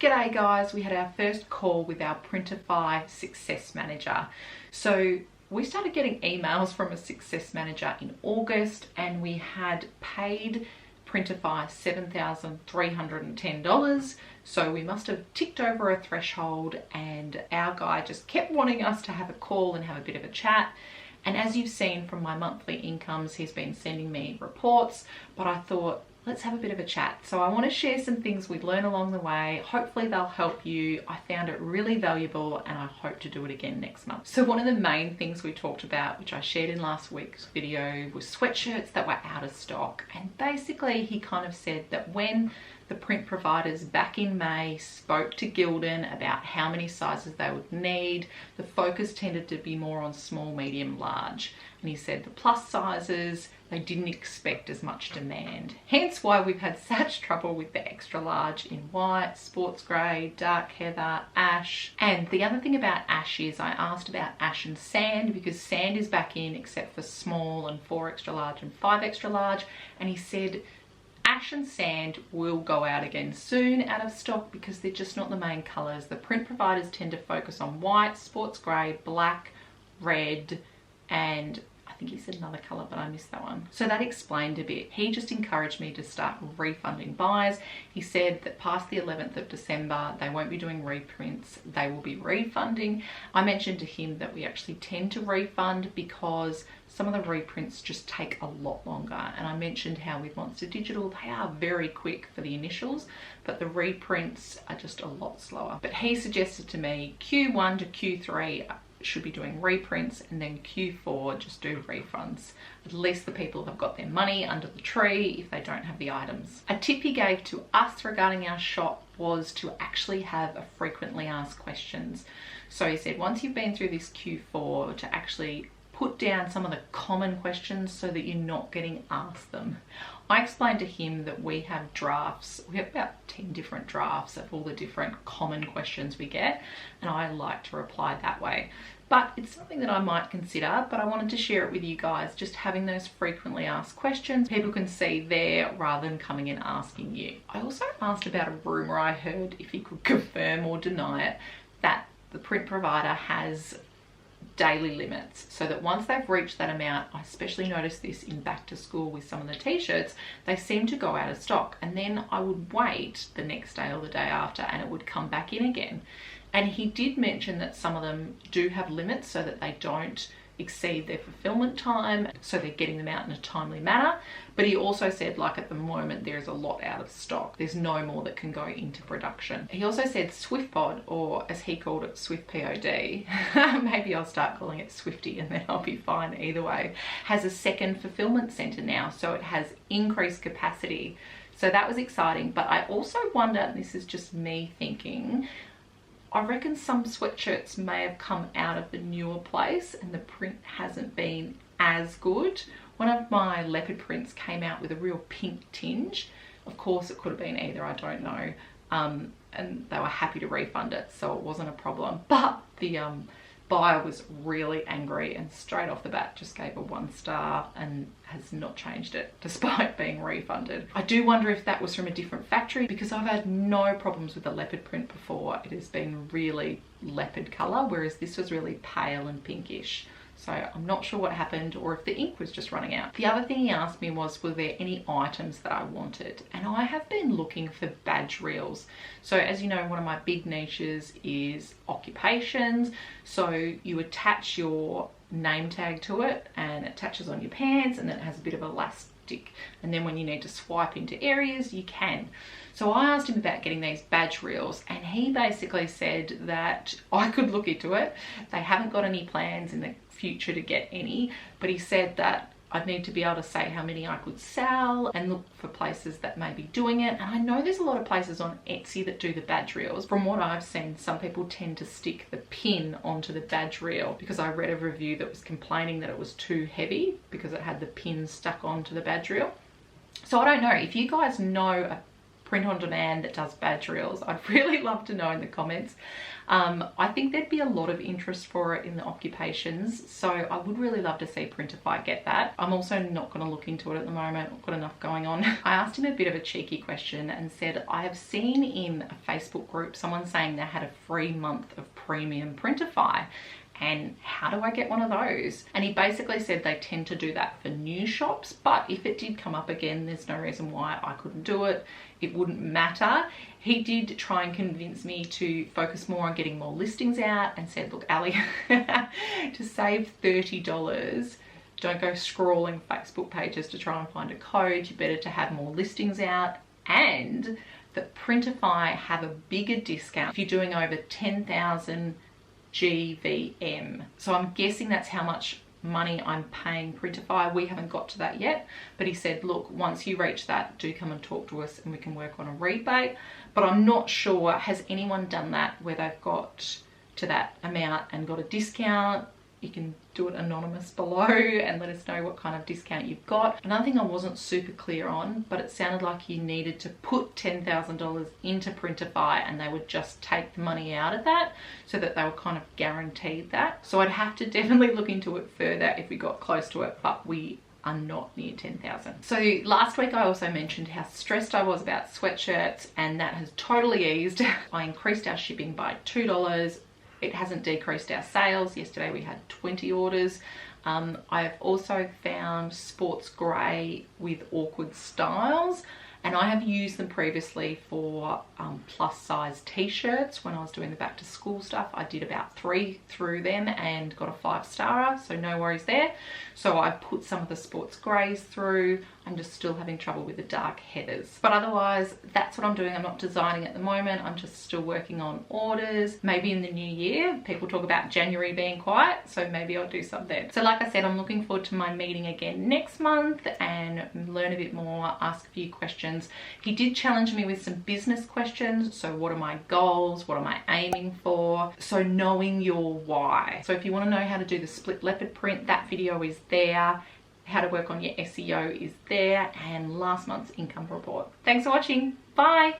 G'day guys, we had our first call with our Printify success manager. So we started getting emails from a success manager in August and we had paid Printify $7,310. So we must have ticked over a threshold and our guy just kept wanting us to have a call and have a bit of a chat. And as you've seen from my monthly incomes, he's been sending me reports, but I thought, let's have a bit of a chat. So I want to share some things we learn along the way. Hopefully they'll help you. I found it really valuable and I hope to do it again next month. So one of the main things we talked about, which I shared in last week's video, was sweatshirts that were out of stock. And basically he kind of said that when the print providers back in May spoke to Gildan about how many sizes they would need, the focus tended to be more on small, medium, large. And he said the plus sizes, they didn't expect as much demand. Hence why we've had such trouble with the extra large in white, sports grey, dark heather, ash. And the other thing about ash is I asked about ash and sand because sand is back in except for small and 4 extra large and 5 extra large. And he said ash and sand will go out again soon out of stock because they're just not the main colours. The print providers tend to focus on white, sports grey, black, red, and I think he said another colour, but I missed that one. So that explained a bit. He just encouraged me to start refunding buys. He said that past the 11th of December, they won't be doing reprints, they will be refunding. I mentioned to him that we actually tend to refund because some of the reprints just take a lot longer. And I mentioned how with Monster Digital, they are very quick for the initials, but the reprints are just a lot slower. But he suggested to me Q1 to Q3 should be doing reprints and then Q4 just do refunds. At least the people have got their money under the tree if they don't have the items. A tip he gave to us regarding our shop was to actually have a frequently asked questions. So he said once you've been through this Q4 to actually put down some of the common questions so that you're not getting asked them. I explained to him that we have drafts, we have about 10 different drafts of all the different common questions we get, and I like to reply that way. But it's something that I might consider, but I wanted to share it with you guys, just having those frequently asked questions people can see there rather than coming and asking you. I also asked about a rumour I heard, if he could confirm or deny it, that the print provider has daily limits, so that once they've reached that amount, I especially noticed this in back to school with some of the t-shirts, they seem to go out of stock and then I would wait the next day or the day after and it would come back in again. And he did mention that some of them do have limits so that they don't exceed their fulfillment time, so they're getting them out in a timely manner. But he also said, like, at the moment there is a lot out of stock, there's no more that can go into production. He also said SwiftPod, or as he called it, SwiftPod, maybe I'll start calling it Swifty and then I'll be fine either way, has a second fulfillment center now, so it has increased capacity. So that was exciting. But I also wonder, and this is just me thinking, I reckon some sweatshirts may have come out of the newer place and the print hasn't been as good. One of my leopard prints came out with a real pink tinge. Of course it could have been either, I don't know. And they were happy to refund it, so it wasn't a problem. But the buyer was really angry and straight off the bat just gave a 1 star and has not changed it despite being refunded. I do wonder if that was from a different factory because I've had no problems with the leopard print before. It has been really leopard colour, whereas this was really pale and pinkish. So I'm not sure what happened or if the ink was just running out. The other thing he asked me was, were there any items that I wanted? And I have been looking for badge reels. So as you know, one of my big niches is occupations. So you attach your name tag to it and it attaches on your pants and then it has a bit of elastic. And then when you need to swipe into areas, you can. So I asked him about getting these badge reels and he basically said that I could look into it. They haven't got any plans in the future to get any, but he said that I'd need to be able to say how many I could sell and look for places that may be doing it. And I know there's a lot of places on Etsy that do the badge reels. From what I've seen, some people tend to stick the pin onto the badge reel because I read a review that was complaining that it was too heavy because it had the pin stuck onto the badge reel. So I don't know if you guys know a print on demand that does badge reels? I'd really love to know in the comments. I think there'd be a lot of interest for it in the occupations, so I would really love to see Printify get that. I'm also not going to look into it at the moment. I've got enough going on. I asked him a bit of a cheeky question and said, I have seen in a Facebook group someone saying they had a free month of premium Printify, and how do I get one of those? And he basically said they tend to do that for new shops, but if it did come up again, there's no reason why I couldn't do it. It wouldn't matter. He did try and convince me to focus more on getting more listings out, and said, look, Ali, to save $30, don't go scrolling Facebook pages to try and find a code. You better to have more listings out, and that Printify have a bigger discount if you're doing over 10,000 GVM. So I'm guessing that's how much money I'm paying Printify. We haven't got to that yet, but he said, look, once you reach that, do come and talk to us and we can work on a rebate. But I'm not sure, has anyone done that where they've got to that amount and got a discount? You can do it anonymous below and let us know what kind of discount you've got. Another thing I wasn't super clear on, but it sounded like you needed to put $10,000 into Printify and they would just take the money out of that, so that they were kind of guaranteed that. So I'd have to definitely look into it further if we got close to it, but we are not near 10,000. So last week I also mentioned how stressed I was about sweatshirts, and that has totally eased. I increased our shipping by $2. It hasn't decreased our sales. Yesterday we had 20 orders. I've also found sports grey with awkward styles, and I have used them previously for plus size t-shirts. When I was doing the back to school stuff, I did about 3 through them and got a 5-star, so no worries there. So I put some of the sports greys through. I'm just still having trouble with the dark headers. But otherwise, that's what I'm doing. I'm not designing at the moment. I'm just still working on orders. Maybe in the new year, people talk about January being quiet, so maybe I'll do some then. So like I said, I'm looking forward to my meeting again next month and learn a bit more, ask a few questions. He did challenge me with some business questions. So what are my goals? What am I aiming for? So knowing your why. So if you want to know how to do the split leopard print, that video is there. How to work on your SEO is there, and last month's income report. Thanks for watching. Bye.